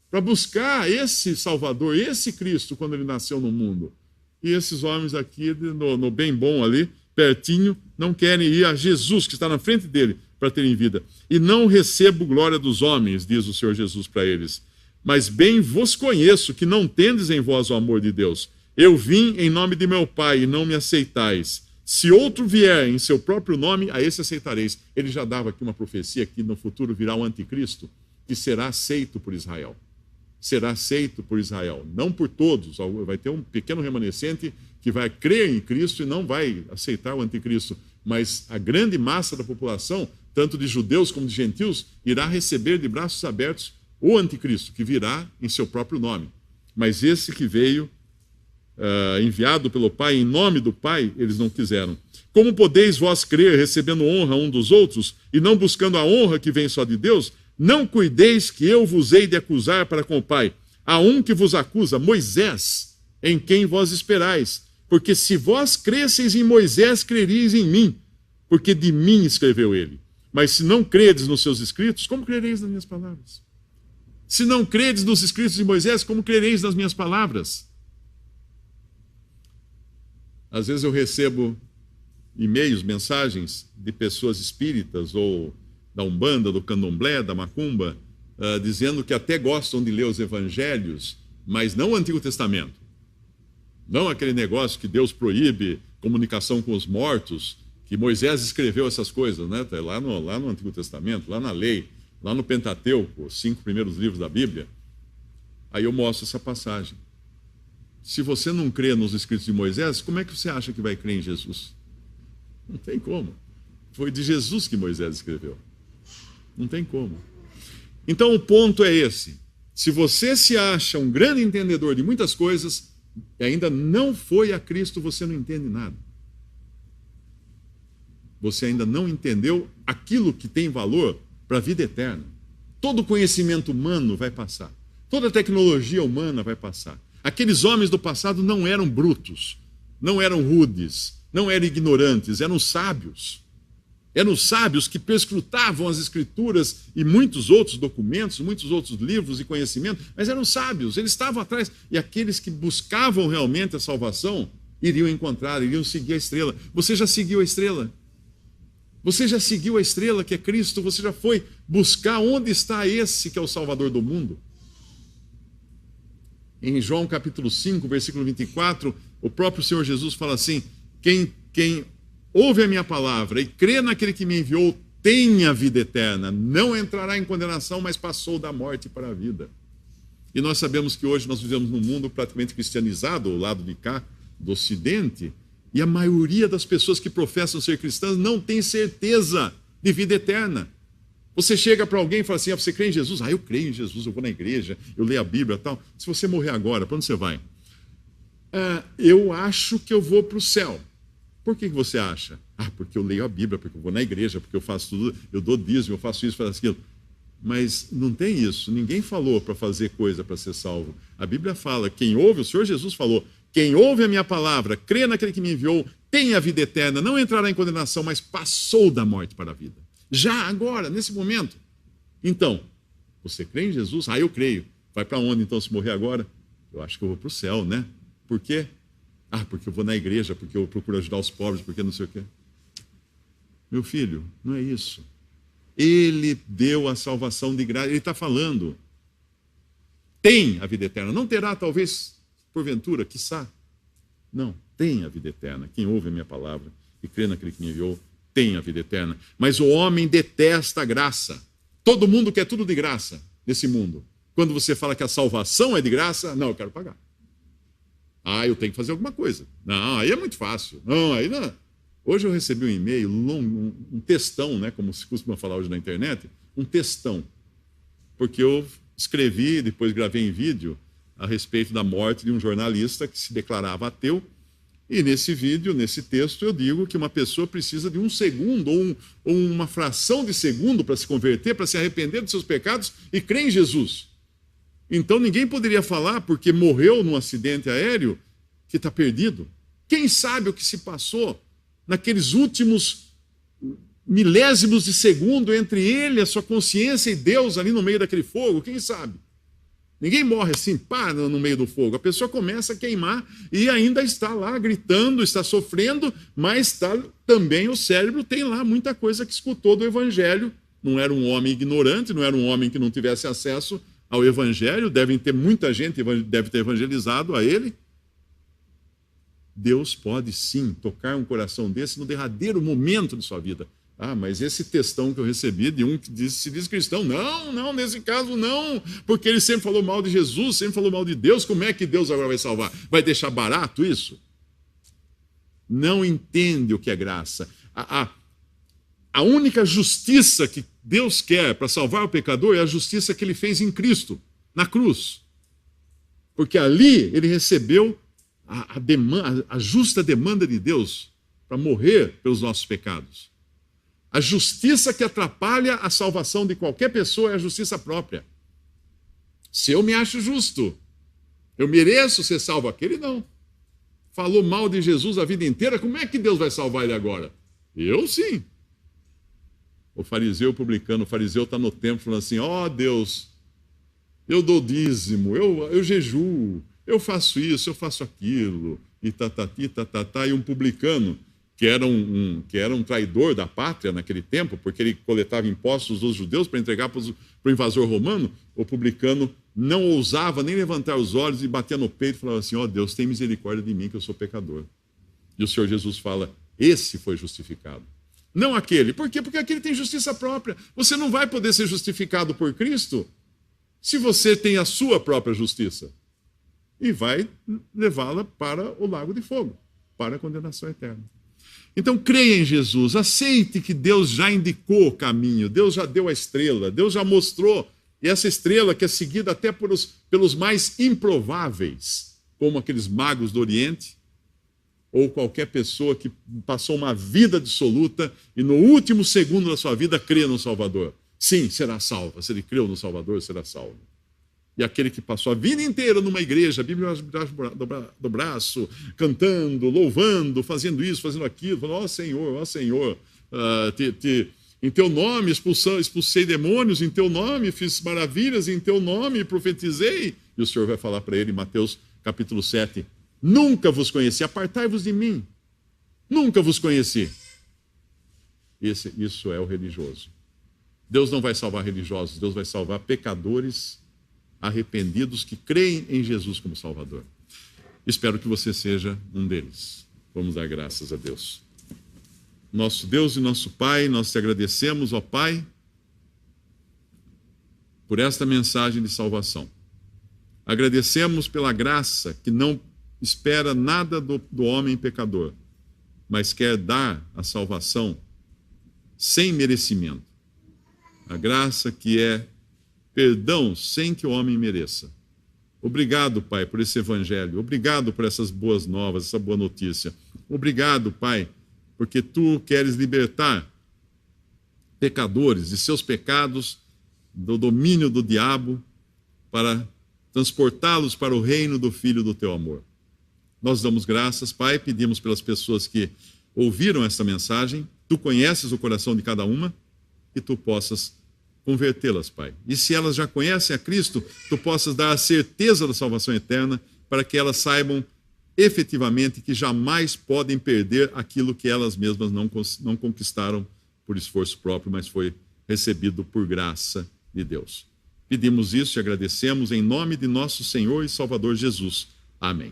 para buscar esse Salvador, esse Cristo, quando ele nasceu no mundo. E esses homens aqui, no bem bom ali, pertinho, não querem ir a Jesus, que está na frente dele, para terem vida. E não recebo glória dos homens, diz o Senhor Jesus para eles. Mas bem vos conheço, que não tendes em vós o amor de Deus. Eu vim em nome de meu Pai, e não me aceitais. Se outro vier em seu próprio nome, a esse aceitareis. Ele já dava aqui uma profecia que no futuro virá o anticristo, que será aceito por Israel. Será aceito por Israel. Não por todos. Vai ter um pequeno remanescente que vai crer em Cristo e não vai aceitar o anticristo. Mas a grande massa da população, tanto de judeus como de gentios, irá receber de braços abertos o anticristo, que virá em seu próprio nome. Mas esse que veio, enviado pelo Pai, em nome do Pai, eles não quiseram. Como podeis vós crer, recebendo honra um dos outros, e não buscando a honra que vem só de Deus? Não cuideis que eu vos hei de acusar para com o Pai. Há um que vos acusa, Moisés, em quem vós esperais. Porque se vós cresseis em Moisés, creríeis em mim, porque de mim escreveu ele. Mas se não credes nos seus escritos, como crereis nas minhas palavras? Se não credes nos escritos de Moisés, como crereis nas minhas palavras? Às vezes eu recebo e-mails, mensagens de pessoas espíritas ou da Umbanda, do Candomblé, da Macumba, dizendo que até gostam de ler os evangelhos, mas não o Antigo Testamento. Não aquele negócio que Deus proíbe comunicação com os mortos, que Moisés escreveu essas coisas, né? Lá no Antigo Testamento, lá na lei, lá no Pentateuco, os 5 primeiros livros da Bíblia. Aí eu mostro essa passagem. Se você não crê nos escritos de Moisés, como é que você acha que vai crer em Jesus? Não tem como. Foi de Jesus que Moisés escreveu. Não tem como. Então o ponto é esse. Se você se acha um grande entendedor de muitas coisas e ainda não foi a Cristo, você não entende nada. Você ainda não entendeu aquilo que tem valor para a vida eterna. Todo conhecimento humano vai passar. Toda tecnologia humana vai passar. Aqueles homens do passado não eram brutos, não eram rudes, não eram ignorantes, eram sábios. Eram sábios que perscrutavam as Escrituras e muitos outros documentos, muitos outros livros e conhecimentos, mas eram sábios, eles estavam atrás. E aqueles que buscavam realmente a salvação iriam encontrar, iriam seguir a estrela. Você já seguiu a estrela? Você já seguiu a estrela que é Cristo? Você já foi buscar onde está esse que é o Salvador do mundo? Em João capítulo 5, versículo 24, o próprio Senhor Jesus fala assim: quem ouve a minha palavra e crê naquele que me enviou tem a vida eterna, não entrará em condenação, mas passou da morte para a vida. E nós sabemos que hoje nós vivemos num mundo praticamente cristianizado, ao lado de cá, do Ocidente, e a maioria das pessoas que professam ser cristãs não tem certeza de vida eterna. Você chega para alguém e fala assim: você crê em Jesus? Eu creio em Jesus, eu vou na igreja, eu leio a Bíblia e tal. Se você morrer agora, para onde você vai? Eu acho que eu vou para o céu. Por que você acha? Porque eu leio a Bíblia, porque eu vou na igreja, porque eu faço tudo, eu dou dízimo, eu faço isso, faço aquilo. Mas não tem isso, ninguém falou para fazer coisa para ser salvo. A Bíblia fala, quem ouve, o Senhor Jesus falou, quem ouve a minha palavra, crê naquele que me enviou, tem a vida eterna, não entrará em condenação, mas passou da morte para a vida. Já agora, nesse momento. Então, você crê em Jesus? Eu creio. Vai para onde então se morrer agora? Eu acho que eu vou para o céu, né? Por quê? Porque eu vou na igreja, porque eu procuro ajudar os pobres, porque não sei o quê. Meu filho, não é isso. Ele deu a salvação de graça. Ele está falando. Tem a vida eterna. Não terá, talvez, porventura, quiçá. Não, tem a vida eterna. Quem ouve a minha palavra e crê naquele que me enviou, tem a vida eterna. Mas o homem detesta a graça. Todo mundo quer tudo de graça nesse mundo. Quando você fala que a salvação é de graça, não, eu quero pagar. Eu tenho que fazer alguma coisa. Não, aí é muito fácil. Não, aí não. Hoje eu recebi um e-mail longo, um textão, né, como se costuma falar hoje na internet, um textão. Porque eu escrevi, depois gravei em vídeo, a respeito da morte de um jornalista que se declarava ateu. E nesse vídeo, nesse texto, eu digo que uma pessoa precisa de um segundo ou uma fração de segundo para se converter, para se arrepender dos seus pecados e crer em Jesus. Então ninguém poderia falar, porque morreu num acidente aéreo, que está perdido. Quem sabe o que se passou naqueles últimos milésimos de segundo entre ele, a sua consciência e Deus ali no meio daquele fogo? Quem sabe? Ninguém morre assim, no meio do fogo. A pessoa começa a queimar e ainda está lá gritando, está sofrendo, mas também o cérebro tem lá muita coisa que escutou do Evangelho. Não era um homem ignorante, não era um homem que não tivesse acesso ao Evangelho, muita gente deve ter evangelizado a ele. Deus pode sim tocar um coração desse no derradeiro momento de sua vida. Mas esse textão que eu recebi de um que se diz cristão, não, nesse caso não, porque ele sempre falou mal de Jesus, sempre falou mal de Deus, como é que Deus agora vai salvar? Vai deixar barato isso? Não entende o que é graça. A única justiça que Deus quer para salvar o pecador é a justiça que ele fez em Cristo, na cruz. Porque ali ele recebeu a justa demanda de Deus para morrer pelos nossos pecados. A justiça que atrapalha a salvação de qualquer pessoa é a justiça própria. Se eu me acho justo, eu mereço ser salvo, aquele não. Falou mal de Jesus a vida inteira, como é que Deus vai salvar ele agora? Eu sim. O fariseu publicano, o fariseu está no templo falando assim, Deus, eu dou dízimo, eu jejuo, eu faço isso, eu faço aquilo, e e um publicano, que era um traidor da pátria naquele tempo, porque ele coletava impostos dos judeus para entregar para o invasor romano, o publicano não ousava nem levantar os olhos e batia no peito e falava assim, Deus, tem misericórdia de mim que eu sou pecador. E o Senhor Jesus fala, esse foi justificado. Não aquele. Por quê? Porque aquele tem justiça própria. Você não vai poder ser justificado por Cristo se você tem a sua própria justiça. e vai levá-la para o lago de fogo, para a condenação eterna. Então, creia em Jesus, aceite que Deus já indicou o caminho, Deus já deu a estrela, Deus já mostrou, e essa estrela que é seguida até pelos mais improváveis, como aqueles magos do Oriente, ou qualquer pessoa que passou uma vida dissoluta e no último segundo da sua vida crê no Salvador. Sim, será salva. Se ele creu no Salvador, será salvo. E aquele que passou a vida inteira numa igreja, a Bíblia do braço, cantando, louvando, fazendo isso, fazendo aquilo, falando, ó Senhor, em teu nome expulsei demônios, em teu nome fiz maravilhas, em teu nome profetizei. E o Senhor vai falar para ele em Mateus capítulo 7, nunca vos conheci, apartai-vos de mim, nunca vos conheci. Isso é o religioso. Deus não vai salvar religiosos, Deus vai salvar pecadores arrependidos que creem em Jesus como Salvador. Espero que você seja um deles. Vamos dar graças a Deus. Nosso Deus e nosso Pai, nós te agradecemos, ó Pai, por esta mensagem de salvação. Agradecemos pela graça que não espera nada do homem pecador, mas quer dar a salvação sem merecimento. A graça que é perdão sem que o homem mereça. Obrigado, Pai, por esse evangelho. Obrigado por essas boas novas, essa boa notícia. Obrigado, Pai, porque tu queres libertar pecadores de seus pecados, do domínio do diabo, para transportá-los para o reino do Filho do teu amor. Nós damos graças, Pai, pedimos pelas pessoas que ouviram esta mensagem. Tu conheces o coração de cada uma e tu possas convertê-las, Pai. E se elas já conhecem a Cristo, tu possas dar a certeza da salvação eterna para que elas saibam efetivamente que jamais podem perder aquilo que elas mesmas não conquistaram por esforço próprio, mas foi recebido por graça de Deus. Pedimos isso e agradecemos em nome de nosso Senhor e Salvador Jesus. Amém.